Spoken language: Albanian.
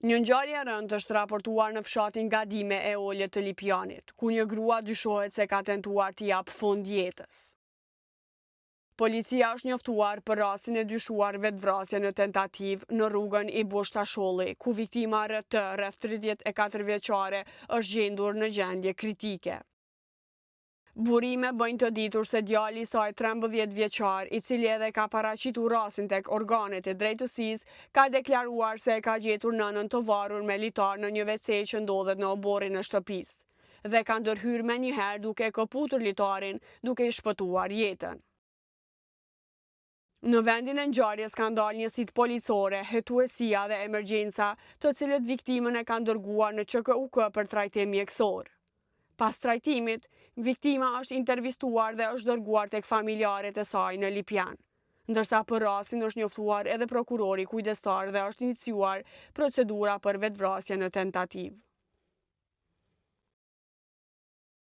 Një ngjarje e rëndë është raportuar në fshatin Gadime e Olët të Lipjanit, ku një grua dyshohet se ka tentuar t'i jap fund jetës. Policia është njoftuar për rastin e dyshuar vetvrasje në tentativë në rrugën i Boshtasholli, ku viktima rreth 34 vjeçare është gjendur në gjendje kritike. Burime bëjnë të ditur se djali i saj 13 vjeçar, i cili edhe ka paraqitur rastin tek organet e drejtësisë, ka deklaruar se e ka gjetur nënën të varur me litar në një WC që ndodhet në oborrin e shtëpisë dhe ka ndërhyrë menjëherë duke kaputur litarin, duke i shpëtuar jetën. Në vendin e ngjarjes ka ndalë njësitë policore, hetuesia dhe emergjenca, të cilët viktimën e kanë dërguar në QKUK për trajtim mjekësor. Pas trajtimit, viktima është intervistuar dhe është dërguar tek familjarët e saj në Lipjan, ndërsa për rastin është njoftuar edhe prokurori kujdestar dhe është iniciuar procedura për vetvrasje në tentativë.